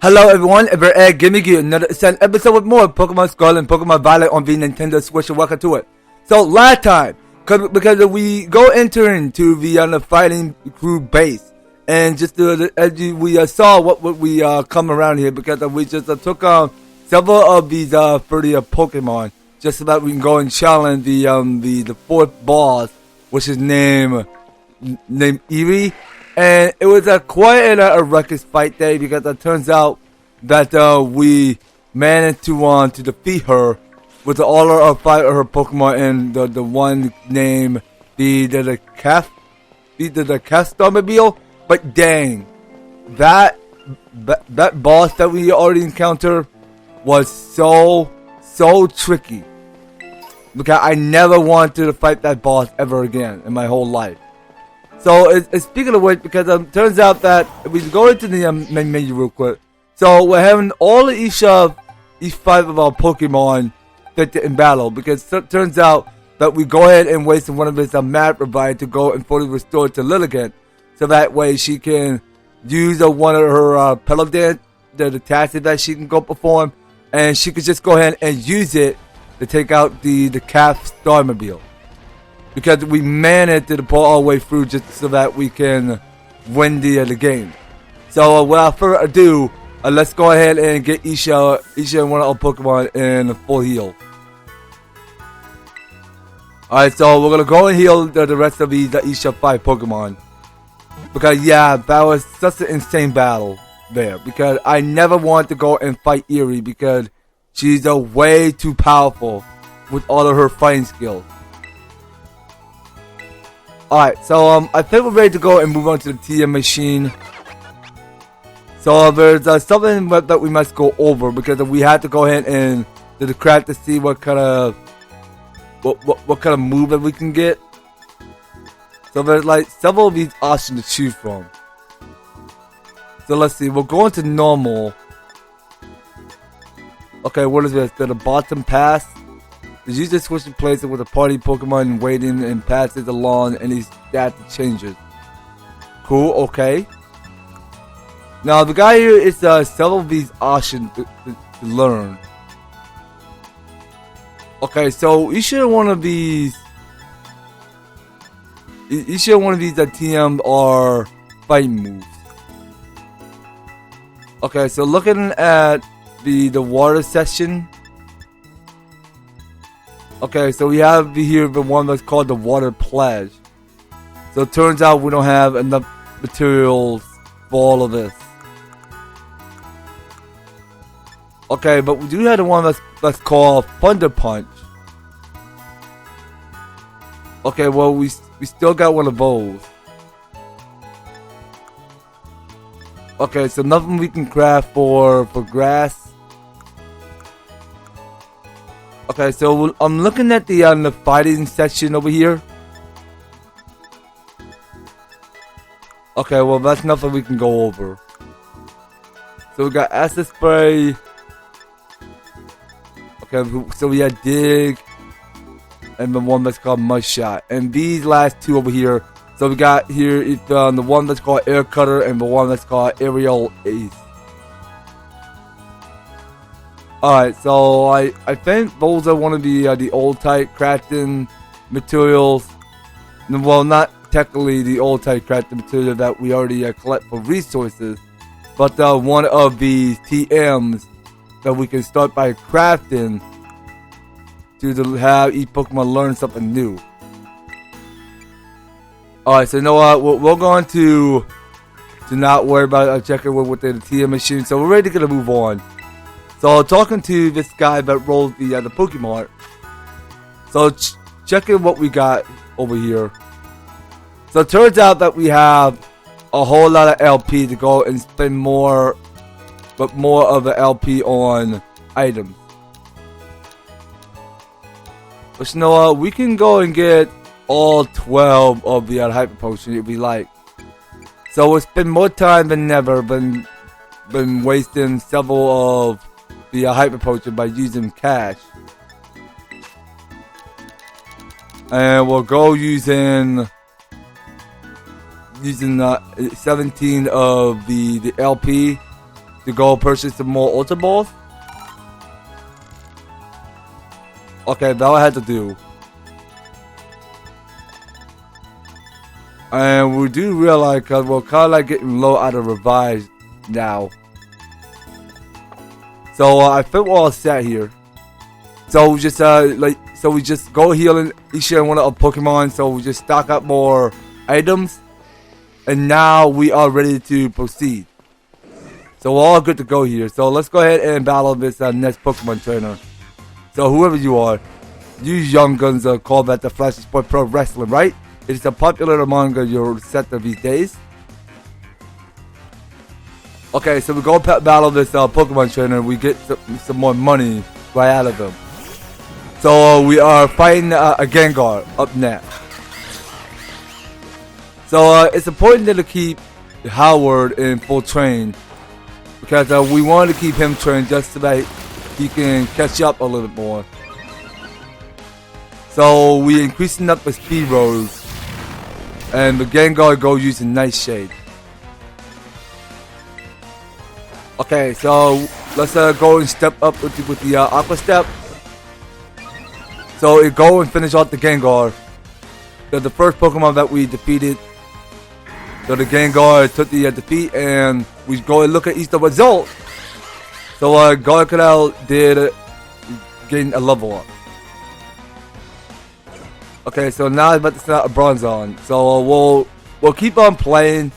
Hello everyone, EverTastic giving you another episode with more Pokémon Scarlet and Pokémon Violet on the Nintendo Switch, and welcome to it. So last time, because we go into the fighting crew base, and just as we saw what we come around here, because we just took several of these 30 Pokemon, just so that we can go and challenge the fourth boss, which is named Eevee. And it was quite a ruckus fight day, because it turns out that we managed to defeat her with all of her Pokemon, and the one named the Castormobile. But dang, that boss that we already encountered was so tricky, because I never wanted to fight that boss ever again in my whole life. So, speaking of which, because turns out that we go into the main menu real quick. So, we're having all of each 5 of our Pokemon in battle, because it turns out that we go ahead and waste one of his map revive to go and fully restore to Lilligant, so that way she can use one of her pedal dance, the tasks that she can go perform, and she could just go ahead and use it to take out the Calf Starmobile. Because we managed to pull all the way through just so that we can win the game. So without further ado, let's go ahead and get each one of our Pokemon in full heal. Alright, so we're gonna go and heal the rest of these each 5 Pokemon. Because yeah, that was such an insane battle there. Because I never wanted to go and fight Eevee, because she's way too powerful with all of her fighting skills. Alright, so I think we're ready to go and move on to the TM machine. So there's something that we must go over, because we had to go ahead and do the craft to see what kind of move that we can get. So there's like several of these options to choose from. So let's see, we're going to normal. Okay, what is this? The bottom pass. The user switching places with a party Pokemon waiting and passes along any stat changes. Cool, okay. Now the guy here is several of these options to learn. Okay, so each one of these TM are fighting moves. Okay, so looking at the water section. Okay, so we have here the one that's called the Water Pledge. So it turns out we don't have enough materials for all of this. Okay, but we do have the one that's called Thunder Punch. Okay, well we still got one of those. Okay, so nothing we can craft for grass. Okay, so I'm looking at the fighting section over here. Okay, well that's nothing we can go over. So we got Acid Spray. Okay, so we had Dig, and the one that's called Mud Shot, and these last two over here. So we got here the one that's called Air Cutter and the one that's called Aerial Ace. Alright, so I think those are one of the old type crafting materials. Well, not technically the old type crafting material that we already collect for resources, but one of these TMs that we can start by crafting to have each Pokemon learn something new. Alright, so you know what? We're going to not worry about checking with the TM machine, so we're ready to move on. So talking to this guy that rolls the Pokemon. So checking what we got over here. So it turns out that we have a whole lot of LP to go and spend more of the LP on items. But you know what? We can go and get all 12 of the Hyper Potion if we like. So we'll spend more time than ever been wasting several of the Hyper Potion by using cash. And we'll go using 17 of the LP to go purchase some more Ultra Balls. Okay, that I had to do. And we do realize, because we're kind of like getting low out of revives now. So I think we're all set here. So we just we just go healing each and one of our Pokemon. So we just stock up more items, and now we are ready to proceed. So we're all good to go here. So let's go ahead and battle this next Pokemon trainer. So whoever you are, you young guns call that the Flash Sport Pro Wrestling, right? It is a popular among your set of these days. Okay, so we go battle this Pokemon trainer. We get some more money right out of him. So we are fighting a Gengar up next. So it's important to keep Howard in full train, because we want to keep him trained just so that he can catch up a little bit more. So we increasing up the speed rolls, and the Gengar go using Nightshade. Okay, so let's go and step up with the Aqua Step. So it go and finish off the Gengar. So the first Pokemon that we defeated. So the Gengar took the defeat, and we go and look at each the result. So Gargadel did gain a level up. Okay, so now I'm about to start a Bronzong. So we'll keep on playing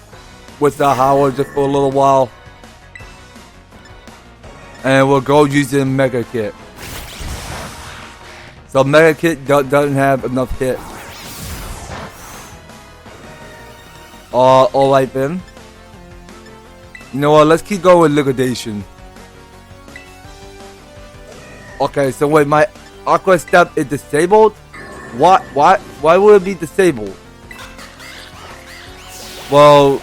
with Howard just for a little while, and we'll go using Mega Kit. So Mega Kit doesn't have enough hits. Alright then. You know what? Let's keep going with Liquidation. Okay, so wait, my Aqua Step is disabled. Why would it be disabled? Well,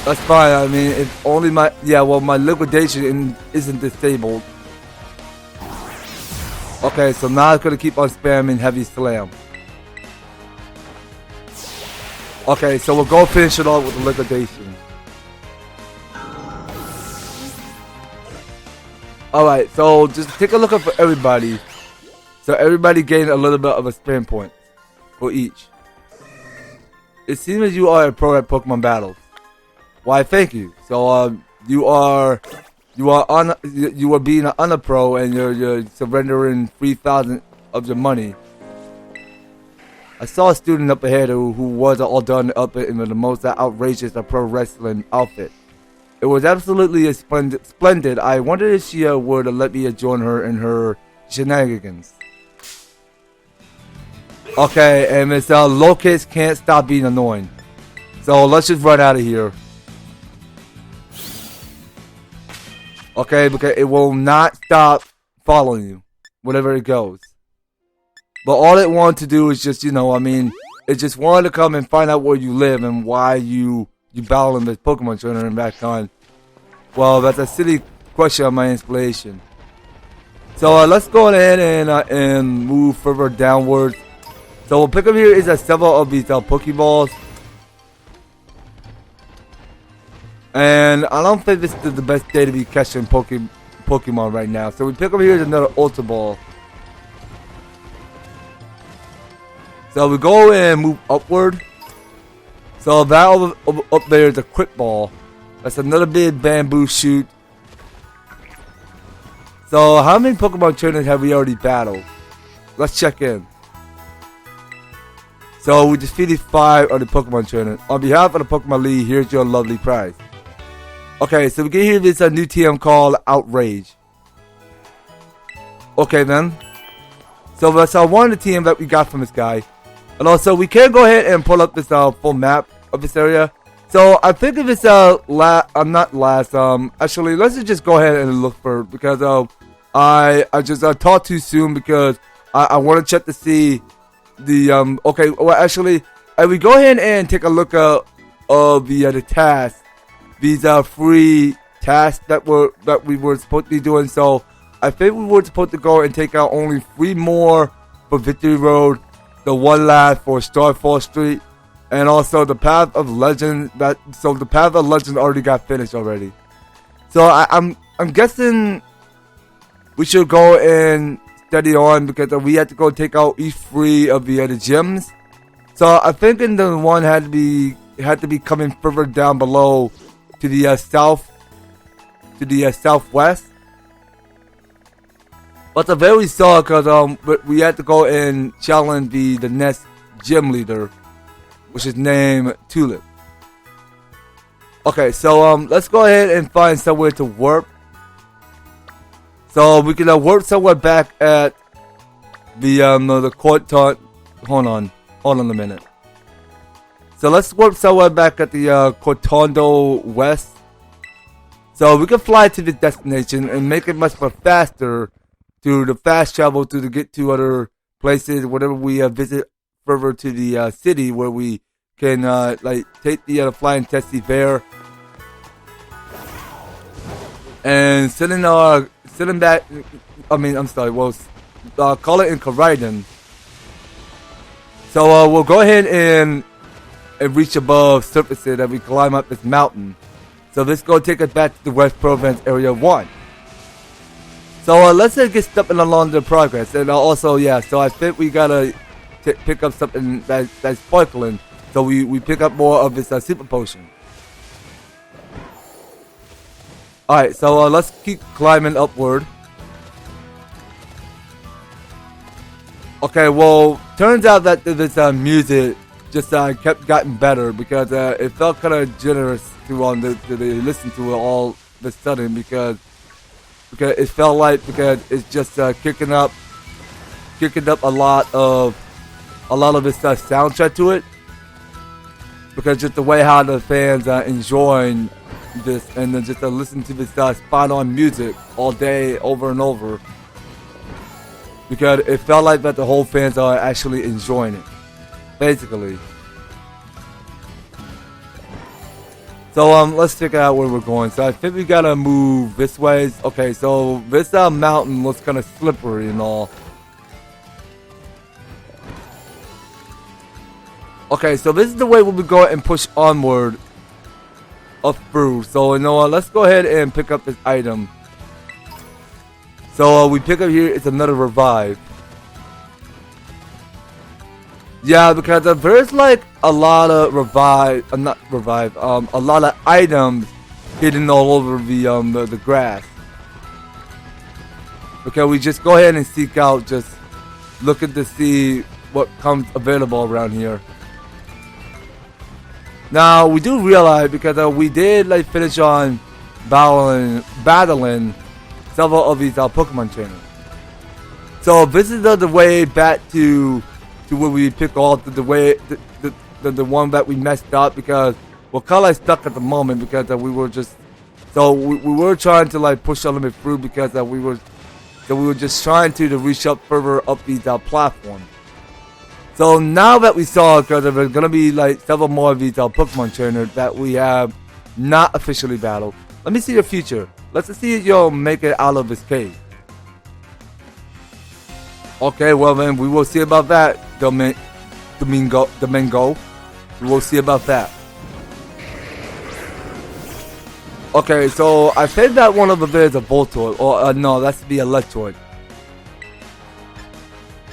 that's fine. I mean, it's only my my Liquidation isn't disabled. Okay, so now it's gonna keep on spamming Heavy Slam. Okay, so we'll go finish it off with the Liquidation. Alright, so just take a look up for everybody. So everybody gained a little bit of a spin point for each. It seems as you are a pro at Pokemon battles. Why, thank you. So you are being an unpro, and you're surrendering 3,000 of your money. I saw a student up ahead who was all done up in the most outrageous pro wrestling outfit. It was absolutely splendid. I wondered if she would let me join her in her shenanigans. Okay, and Miss Locust can't stop being annoying. So let's just run out of here. Okay, because it will not stop following you, wherever it goes. But all it wanted to do is just, it just wanted to come and find out where you live and why you battle in this Pokemon trainer and back on. Well, that's a silly question on my inspiration. So let's go ahead and move further downwards. So we'll pick up here is several of these Pokeballs. And I don't think this is the best day to be catching Pokemon right now. So we pick up here is another Ultra Ball. So we go and move upward. So that up there is a Quick Ball. That's another big bamboo shoot. So how many Pokemon trainers have we already battled? Let's check in. So we defeated 5 of the Pokemon trainers. On behalf of the Pokemon League, here's your lovely prize. Okay, so we get here this new TM called Outrage. Okay then. So that's one of the TM that we got from this guy. And also we can go ahead and pull up this full map of this area. So I think if it's not last. Actually, let's just go ahead and look for it, because I just talked too soon, because I want to check to see the Okay, well actually, we go ahead and take a look at the tasks. These are free tasks that we were supposed to be doing. So I think we were supposed to go and take out only 3 more for Victory Road, the 1 last for Starfall Street, and also the Path of Legend. So the Path of Legend already got finished already. So I'm guessing we should go and study on because we had to go take out each 3 of the gyms. So I'm thinking the one had to be coming further down below to the southwest. But the very saw because we had to go and challenge the next gym leader, which is named Tulip. Okay, so let's go ahead and find somewhere to warp. So we can warp somewhere back at the court. Hold on a minute. So let's warp somewhere back at the Cortondo West. So we can fly to the destination and make it much more faster to the fast travel to get to other places. Whenever we visit further to the city, where we can take the flying taxi there and send back. Call it in Koraidon. So we'll go ahead and reach above surfaces that we climb up this mountain. So this go take us back to the West Province Area 1. So let's get stepping along the progress. And also, yeah, so I think we gotta pick up something that's sparkling. So we pick up more of this super potion. Alright, so let's keep climbing upward. Okay, well, turns out that this music just kept getting better because it felt kind of generous to listen to it all of a sudden because it felt like it's just kicking up a lot of its soundtrack to it, because just the way how the fans are enjoying this and then just listen to this spot on music all day over and over, because it felt like that the whole fans are actually enjoying it, basically. So let's figure out where we're going. So I think we gotta move this way. Okay, so this mountain looks kind of slippery and all. Okay, so this is the way we'll go and push onward up through. So you know what? Let's go ahead and pick up this item. So we pick up here. It's another revive. Yeah, because there's like a lot of a lot of items hidden all over the grass. Okay, we just go ahead and seek out, just looking to see what comes available around here. Now we do realize, because we did finish on battling several of these Pokemon trainers. So this is the way back to where we pick off the one that we messed up, because we're kind of stuck at the moment because we were just we were trying to push a little bit through because we were just trying to reach up further up these platforms. So now that we saw, because there's gonna be several more of these Pokemon trainers that we have not officially battled. Let me see your future. Let's see if you'll make it out of this cave. Okay, well then we will see about that, Domingo. We will see about that. Okay, so I think that one of them is a Voltoid, or no, that's the Electroid.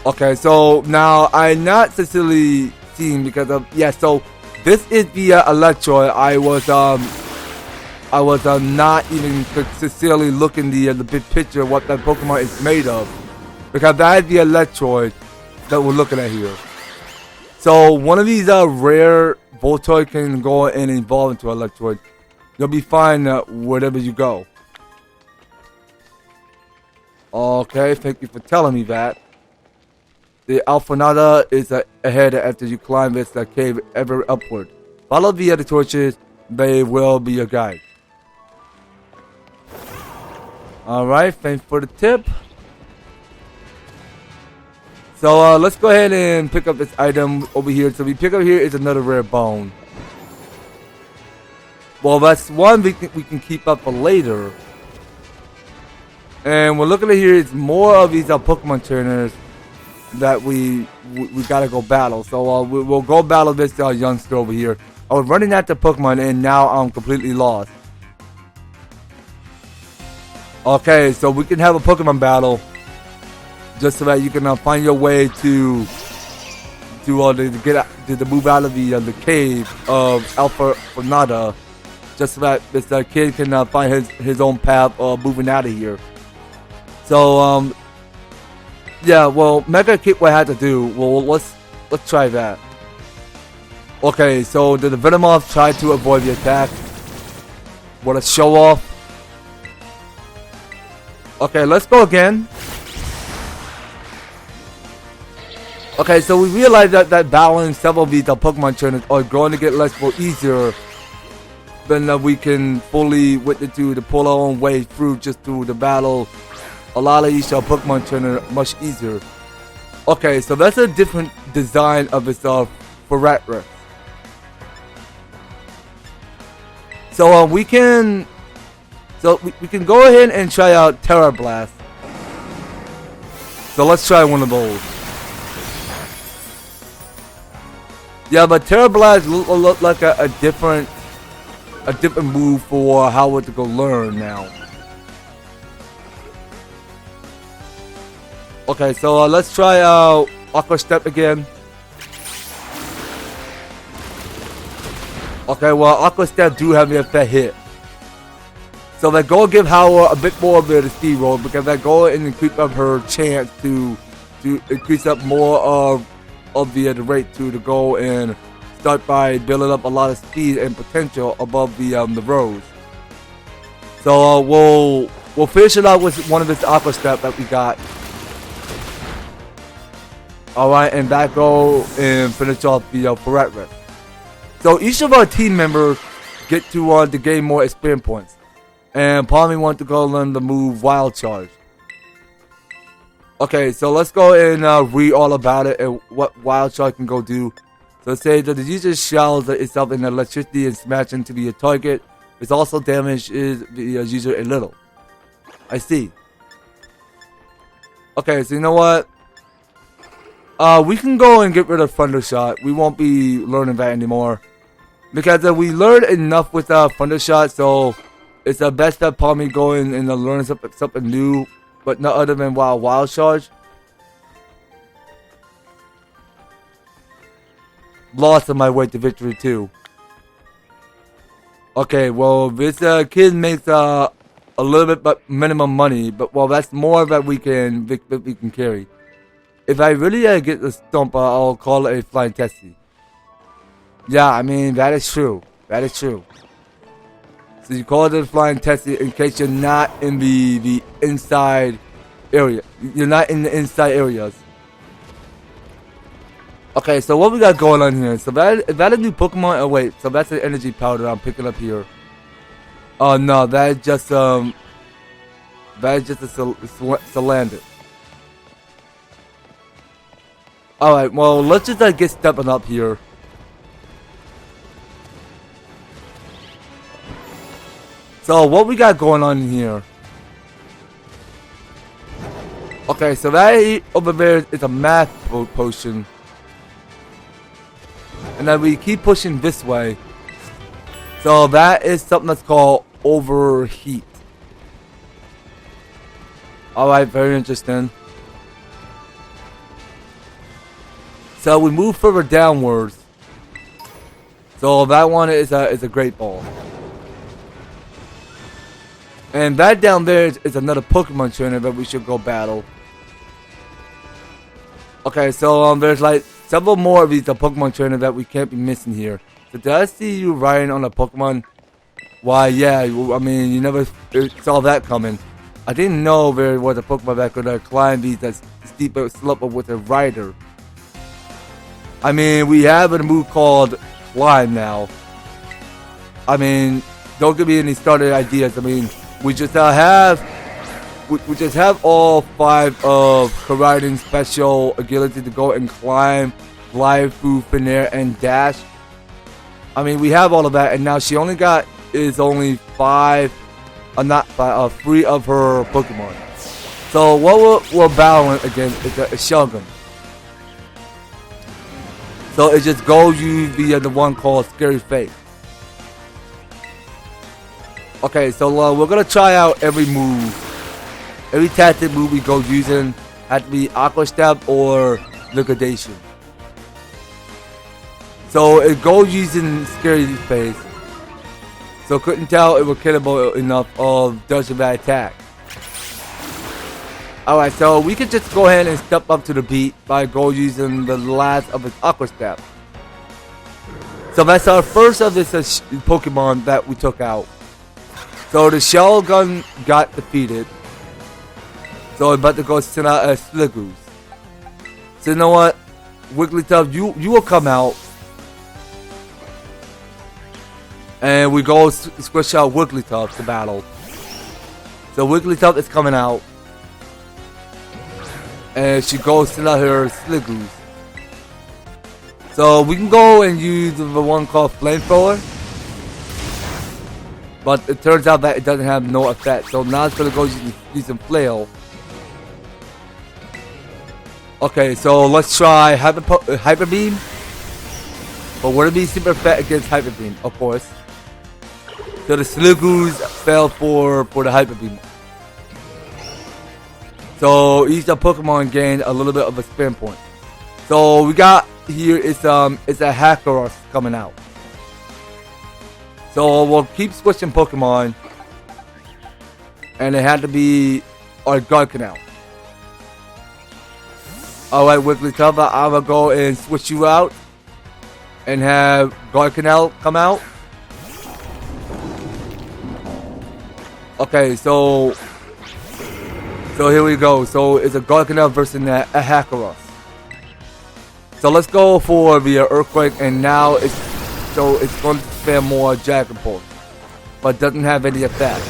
Okay, so now I'm not sincerely seeing because of so this is the Electroid. I was not even sincerely looking the big picture of what that Pokemon is made of, because that is the Electroid that we're looking at here. So one of these rare Voltoid can go and evolve into Electroid. You'll be fine wherever you go. Okay, thank you for telling me that. The Alfornada is ahead after you climb this cave ever upward. Follow the other torches, they will be your guide. Alright, thanks for the tip. So let's go ahead and pick up this item over here. So we pick up here is another rare bone. Well, that's one we can keep up for later. And we're looking at here is more of these Pokemon trainers that we gotta go battle. So we'll go battle this youngster over here. I was running after Pokemon and now I'm completely lost. Okay, so we can have a Pokemon battle, just so that you can find your way to move out of the cave of Alfornada, just so that this kid can find his own path moving out of here. So yeah, well, Mega Kit what I had to do. Well, let's try that. Okay, so the Venomoth tried to avoid the attack. What a show off. Okay, let's go again. Okay, so we realized that battling several of these Pokemon trainers are going to get less more easier than we can fully witness to pull our own way through just to the battle. A lot of each Pokemon trainer much easier. Okay, so that's a different design of this Ferret. So we can go ahead and try out Terra Blast. So let's try one of those. Yeah, but Terra Blast look like a different move for how to go learn now. Okay, so let's try out Aqua Step again. Okay, well, Aqua Step do have me a fair hit. So that go give Howard a bit more of the speed roll, because that go and increase up her chance to increase up more of the rate to go and start by building up a lot of speed and potential above the rows. So we'll finish it out with one of this Aqua Step that we got. Alright, and that go and finish off the Ferret. So each of our team members get to gain more experience points. And Palmy wants to go learn the move Wild Charge. Okay, so let's go and read all about it and what Wild Charge can go do. So it says that the user showers itself in electricity and smash into the target. It also damages the user a little. I see. Okay, so you know what? We can go and get rid of Thunder Shot. We won't be learning that anymore. Because we learned enough with Thunder Shot, so it's the best that Palmy going and learn something new, but not other than Wild Charge. Lost on my way to victory too. Okay, well this kid makes a little bit but minimum money, but well that's more that we can carry. If I really get the stump, I'll call it a flying testy. Yeah, I mean, that is true. That is true. So you call it a flying testy in case you're not in the inside area. You're not in the inside areas. Okay, so what we got going on here? So is that a new Pokemon? Oh wait, so that's an energy powder I'm picking up here. Oh no, that is just a Salandit. Alright, well, let's just get stepping up here. So, what we got going on in here? Okay, so that over there is a math potion. And then we keep pushing this way. So, that is something that's called overheat. Alright, very interesting. So we move further downwards. So that one is a great ball. And that down there is another Pokemon trainer that we should go battle. Okay, so there's like several more of these Pokemon trainers that we can't be missing here. So did I see you riding on a Pokemon? Why, yeah, I mean, you never saw that coming. I didn't know there was a Pokemon that could climb these steep slope with a rider. I mean, we have a move called Climb now. I mean, don't give me any started ideas. I mean, we just have all 5 of Koraidon's special ability to go and climb, fly through thin air, and dash. I mean, we have all of that, and now she only got is only 3 of her Pokemon. So what we're battling against is a Shogun. So it just goes you via the one called Scary Face. Okay, so we're gonna try out every move every tactic move we go using had to be Aqua Step or Liquidation. So it goes using Scary Face. So couldn't tell it was killable enough of dodging that attack. Alright, so we can just go ahead and step up to the beat by using the last of its Aqua Step. So that's our first of this Pokemon that we took out. So the Shell Gun got defeated. So we're about to go send out a Sliggooz. So you know what? Wigglytuff, you will come out. And we go switch out Wigglytuff to battle. So Wigglytuff is coming out. And she goes send out her Sliggooz. So we can go and use the one called Flamethrower. But it turns out that it doesn't have no effect. So now it's going to go using Flail. Okay, so let's try Hyper Beam. But would it be super effect against Hyper Beam? Of course. So the Sliggooz fell for the Hyper Beam. So each Pokemon gained a little bit of a spin point. So we got here it's a Hacker coming out. So we'll keep switching Pokemon. And it had to be our Garcanal. Alright, Wigglytuff, I will go and switch you out. And have Garcanal come out. Okay, so here we go. So it's a Garcanal versus a Hackaros. So let's go for the Earthquake, and now it's going to spam more Dragon Pulse, but doesn't have any effect.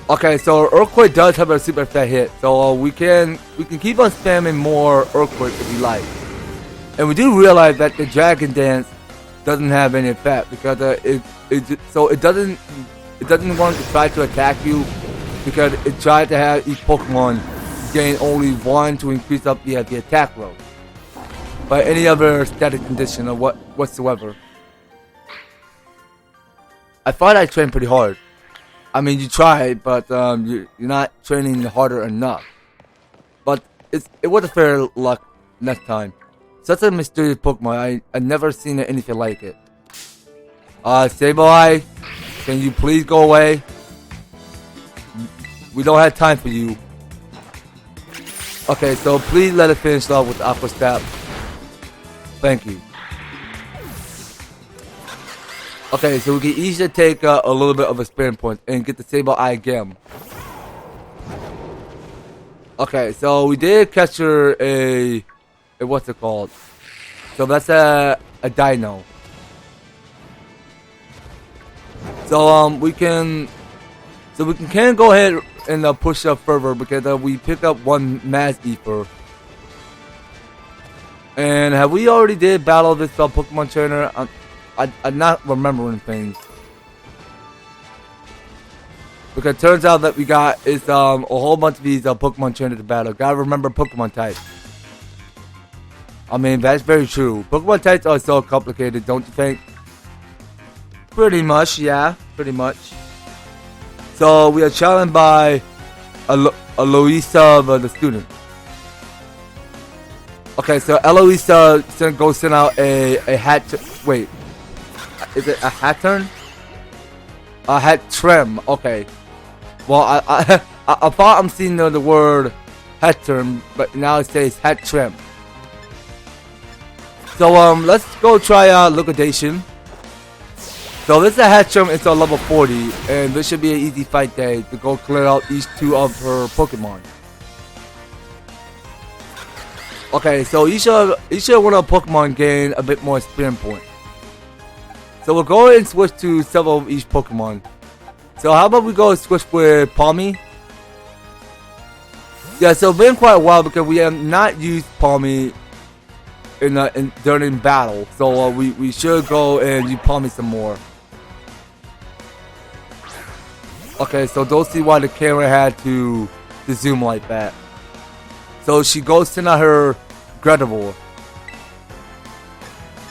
Okay, so Earthquake does have a super effect hit, so we can keep on spamming more Earthquake if we like. And we do realize that the Dragon Dance doesn't have any effect because it doesn't want to try to attack you because it tried to have each Pokemon gain only one to increase up the attack roll by any other static condition or whatsoever. I thought I trained pretty hard. I mean, you tried, but you're not training harder enough. But it was a fair luck next time. Such a mysterious Pokemon. I never seen anything like it. Sableye, can you please go away? We don't have time for you. Okay, so please let it finish off with Aqua Step. Thank you. Okay, so we can easily take a little bit of a spin point and get the Sableye again. Okay, so we did capture a what's it called? So that's a Dino. So we can go ahead and push up further because we pick up one Mass Ether. And have we already did battle this Pokemon Trainer? I'm not remembering things. Because it turns out that we got is a whole bunch of these Pokemon Trainer to battle. Gotta remember Pokemon types. I mean, that's very true. Pokemon types are so complicated, don't you think? Pretty much, yeah. Pretty much. So we are challenged by Eloisa, the student. Okay, so Eloisa go send out a hat. Wait, is it a hat turn? A hat trim. Okay. Well, I thought I'm seeing the word hat turn, but now it says hat trim. So let's go try out Liquidation. So this is a Hatchum, it's a level 40, and this should be an easy fight day to go clear out each two of her Pokemon. Okay, so each of one of our Pokemon gain a bit more spin point. So we'll go ahead and switch to several of each Pokemon. So how about we go switch with Palmy? Yeah, so it's been quite a while because we have not used Palmy during battle. So we should go and use Palmy some more. Okay, so don't see why the camera had to zoom like that. So she goes send out her Gretivore.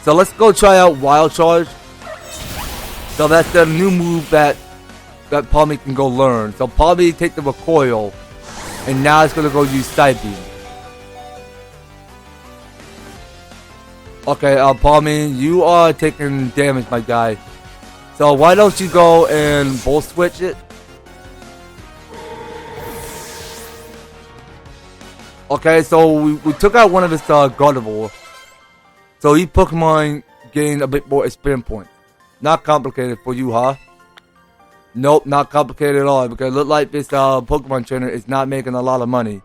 So let's go try out Wild Charge. So that's the new move that that Palmy can go learn. So Palmy take the recoil, and now it's gonna go use Side Beam. Okay, Palmy, you are taking damage, my guy. So why don't you go and Volt Switch it? Okay, so we took out one of his Gardevoir. So each Pokemon gained a bit more experience points. Not complicated for you, huh? Nope, not complicated at all, because it looked like this Pokemon trainer is not making a lot of money.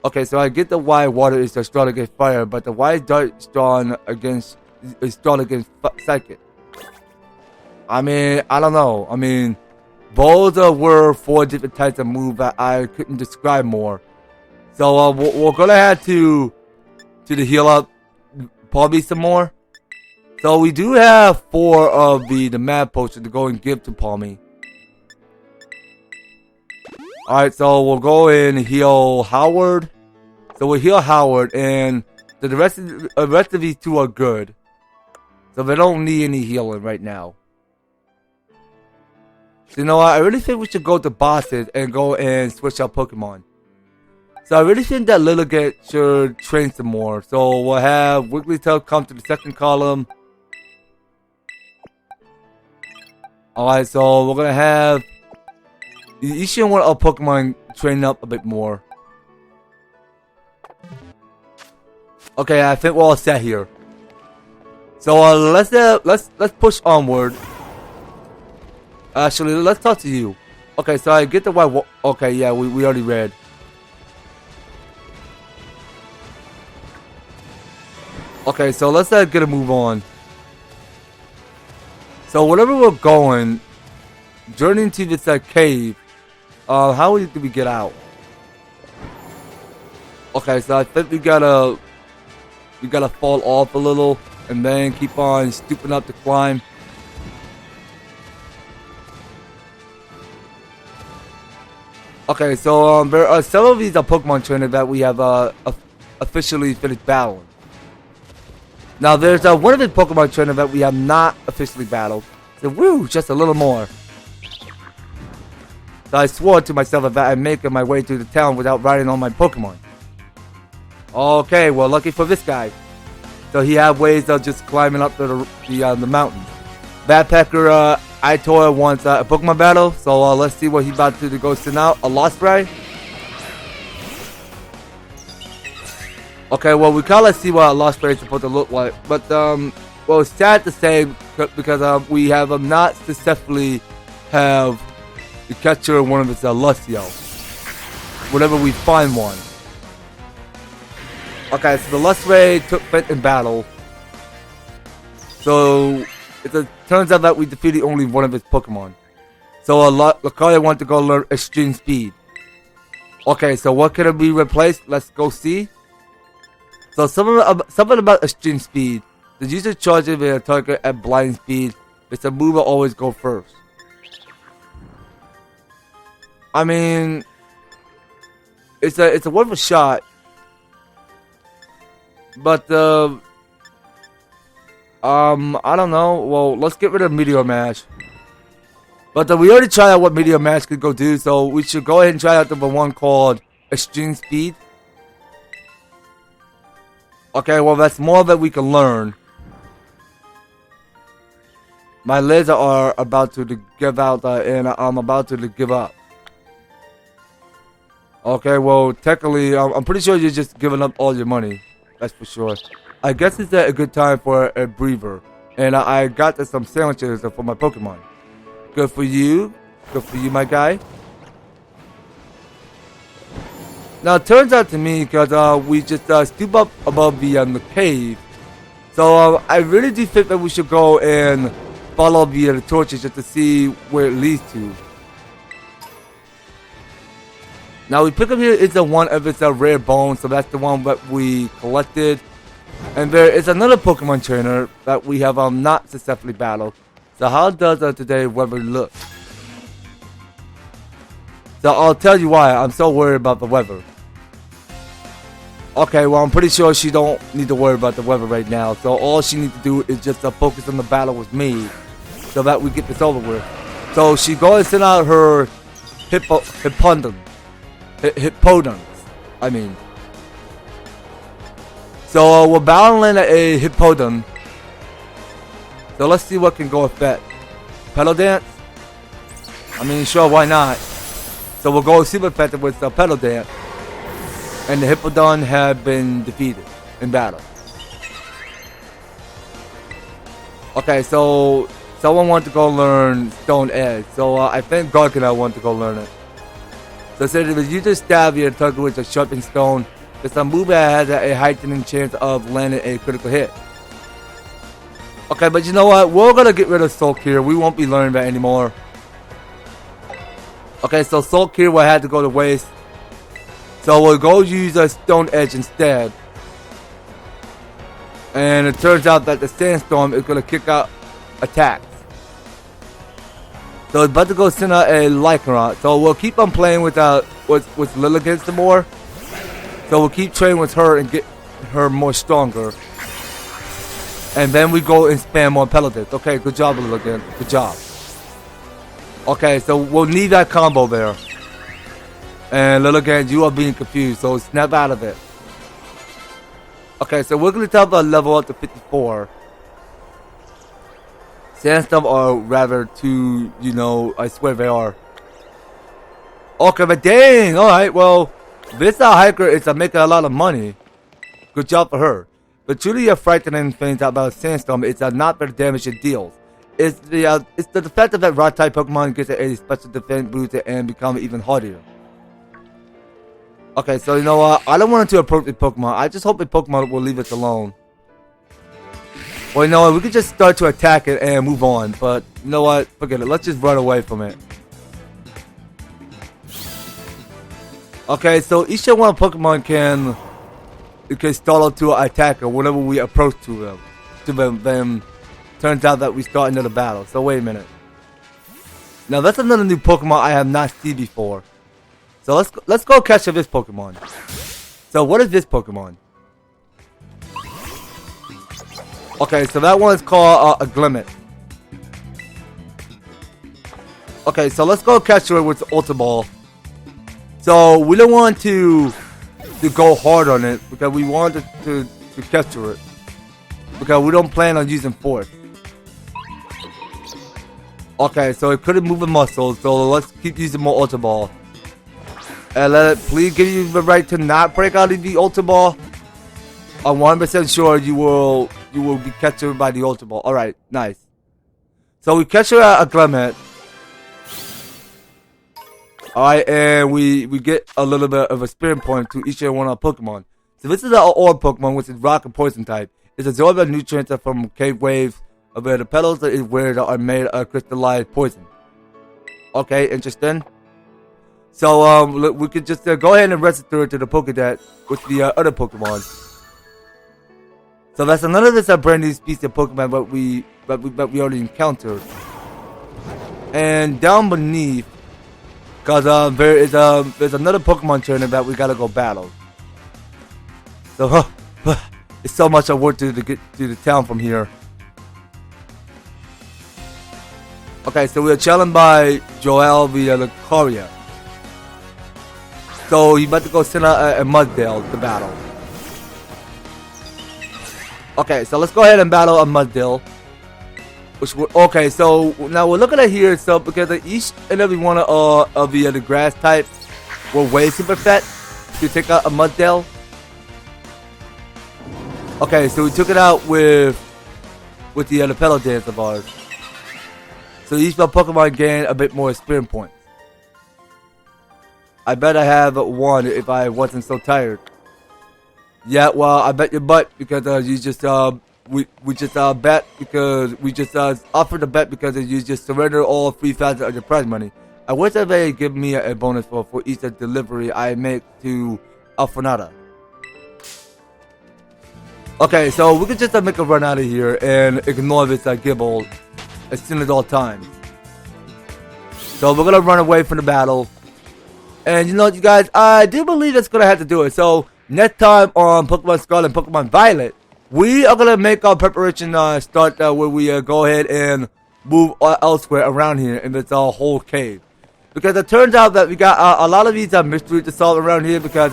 Okay, so I get the why water is strong against fire, but the why dart is strong against psychic. I mean, I don't know. I mean, those were 4 different types of moves that I couldn't describe more. So we're gonna have to heal up Palmy some more. So we do have 4 of the mad potions to go and give to Palmy. Alright, so we'll go and heal Howard. So we'll heal Howard, and the rest of these 2 are good. So they don't need any healing right now. So you know what? I really think we should go to bosses and go and switch out Pokemon. So I really think that Lilligant should train some more. So we'll have Wigglytuff come to the second column. Alright, so we're gonna have you should want our Pokemon train up a bit more. Okay, I think we're all set here. So let's push onward. Actually, let's talk to you. Okay, so I get the white. Okay, yeah, we already read. Okay, so let's get a move on. So wherever we're going, journeying to this cave. How do we get out? Okay, so I think we gotta fall off a little and then keep on stooping up to climb. Okay, so there are some of these Pokemon trainers that we have officially finished battling. Now there's one of the Pokemon trainers that we have not officially battled. So woo, just a little more. So I swore to myself that I'm making my way through the town without riding on my Pokemon. Okay, well, lucky for this guy. So he had ways of just climbing up the mountain. Backpacker Aitor wants a Pokemon battle, so let's see what he's about to go send out. A Lost Ray. Okay, well, we kind of see what a Lost Ray is supposed to look like, but well, it's sad to say because we have not successfully have the catcher one of its Lucio. Whenever we find one. Okay, so the Luxray took part in battle. So it turns out that we defeated only one of its Pokemon. So Lucario wants to go learn Extreme Speed. Okay, so what can it be replaced? Let's go see. So something about Extreme Speed. The user charges with a target at blind speed. It's a move that always go first. I mean, it's a worth a shot. But I don't know. Well, let's get rid of Meteor Mash. But we already tried out what Meteor Mash could go do, so we should go ahead and try out the one called Extreme Speed. Okay, well, that's more that we can learn. My legs are about to give out, and I'm about to give up. Okay, well, technically, I'm pretty sure you're just giving up all your money. That's for sure. I guess it's a good time for a breather. And I got some sandwiches for my Pokemon. Good for you. Good for you, my guy. Now, it turns out to me, because we just stoop up above the cave. So, I really do think that we should go and follow the torches just to see where it leads to. Now, we pick up here is the one of its rare bones, so that's the one that we collected. And there is another Pokemon trainer that we have not successfully battled. So how does today weather look? So I'll tell you why I'm so worried about the weather. Okay, well, I'm pretty sure she don't need to worry about the weather right now. So all she needs to do is just focus on the battle with me, so that we get this over with. So she go and send out her hippodons. I mean. So we're battling a hippodon. So let's see what can go with that. Pedal dance? I mean, sure, why not? So we'll go super effective with the pedal dance. And the hippodon have been defeated in battle. Okay, so someone wants to go learn Stone Edge. So I think Gargano wants to go learn it. So it says if you just stab your target with a sharpened stone, it's a move that has a heightened chance of landing a critical hit. Okay, but you know what? We're gonna get rid of Sulk here. We won't be learning that anymore. Okay, so Sulk here will have to go to waste. So we'll go use a Stone Edge instead. And it turns out that the Sandstorm is gonna kick out attacks. So it's about to go send out a Lycanroc. So we'll keep on playing with Lilligant some more. So we'll keep training with her and get her more stronger. And then we go and spam more Pelotons. Okay, good job, Lilligant. Good job. Okay, so we'll need that combo there. And Lilligant, you are being confused, so snap out of it. Okay, so we're going to tell the level up to 54. Sandstorm are rather too, you know, I swear they are. Okay, but dang, alright, well, this hiker is making a lot of money. Good job for her. But truly a frightening thing about Sandstorm is not the damage it deals. It's the fact that rock type Pokemon gets a special defense boost and become even harder. Okay, so you know what? I don't want to approach the Pokemon. I just hope the Pokemon will leave us alone. Well, you know what? We could just start to attack it and move on. But you know what? Forget it. Let's just run away from it. Okay, so each one Pokemon can start out to attack whenever we approach to them. Then turns out that we start another battle. So wait a minute. Now that's another new Pokemon I have not seen before. So let's go catch this Pokemon. So what is this Pokemon? Okay, so that one is called a Glimmet. Okay, so let's go catch her with the Ultra Ball. So we don't want to go hard on it because we want to capture it. Because we don't plan on using Force. Okay, so it couldn't move the muscles, so let's keep using more Ultra Ball. And let it please give you the right to not break out of the Ultra Ball. I'm 100% sure you will be captured by the Ultra Ball. Alright, nice. So we capture a Glimmet. Alright, and we get a little bit of a spirit point to each and one of our Pokemon. So this is our Orb Pokemon, which is Rock and Poison type. It's absorbed nutrients from cave waves, where the petals are made of crystallized poison. Okay, interesting. So we could just go ahead and register it to the Pokédex with the other Pokemon. So that's another of this brand new species of Pokemon that we already encountered. And down beneath, cause there's another Pokemon trainer that we gotta go battle. So it's so much work to get to the town from here. Okay, so we are challenged by Joel via the Courier. So he's about to go send a Mudsdale to battle. Okay, so let's go ahead and battle a Mudsdale. Okay, so now we're looking at here. So because each and every one of the grass types were way super fat to take out a Mudsdale. Okay, so we took it out with the Pedal Dance of ours. So each of our Pokemon gain a bit more experience points. I bet I have one if I wasn't so tired. Yeah, well, I bet your butt because you just we just bet because we just offered a bet because you just surrender all 3,000 of your prize money. I wish that they give me a bonus for each delivery I make to Alfornada. Okay, so we can just make a run out of here and ignore this Gibble as soon as all times. So we're gonna run away from the battle. And you know what, you guys, I do believe that's gonna have to do it. So next time on Pokemon Scarlet and Pokemon Violet, we are gonna make our preparation start where we go ahead and move elsewhere around here in this whole cave. Because it turns out that we got a lot of these mysteries to solve around here, because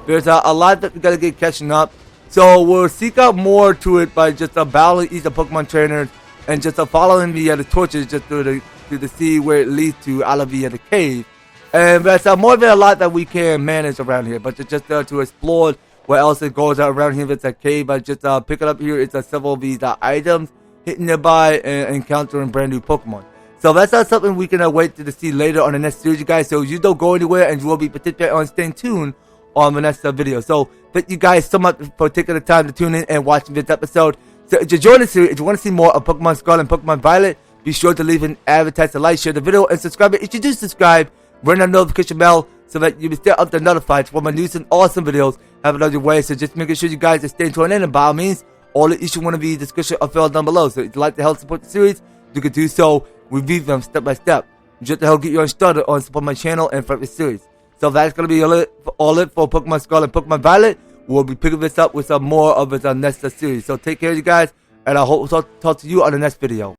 there's a lot that we gotta get catching up. So we'll seek out more to it by just battling each of Pokemon Trainers and just following the torches just through the sea where it leads to out of the cave. And there's more than a lot that we can manage around here, but just to explore what else it goes around here. It's a cave. By just picking up here, it's several of these items, hitting nearby, and encountering brand new Pokemon. So that's not something we can wait to see later on the next series, you guys. So you don't go anywhere, and you will be participating on staying tuned on the next video. So thank you guys so much for taking the time to tune in and watching this episode. So to join the series, if you want to see more of Pokemon Scarlet and Pokemon Violet, be sure to leave an advertisement, like, share the video, and subscribe. If you do subscribe, ring that notification bell so that you'll be still up to notified for my news and awesome videos having on your way. So just making sure you guys are staying tuned in, and by all means, all of each one of these description are filled down below. So if you'd like to help support the series, you can do so. Review them step by step, just to help get you started on support my channel and for the series. So that's gonna be all it for Pokemon Scarlet and Pokemon Violet. We'll be picking this up with some more of its next series. So take care, you guys, and I hope to talk to you on the next video.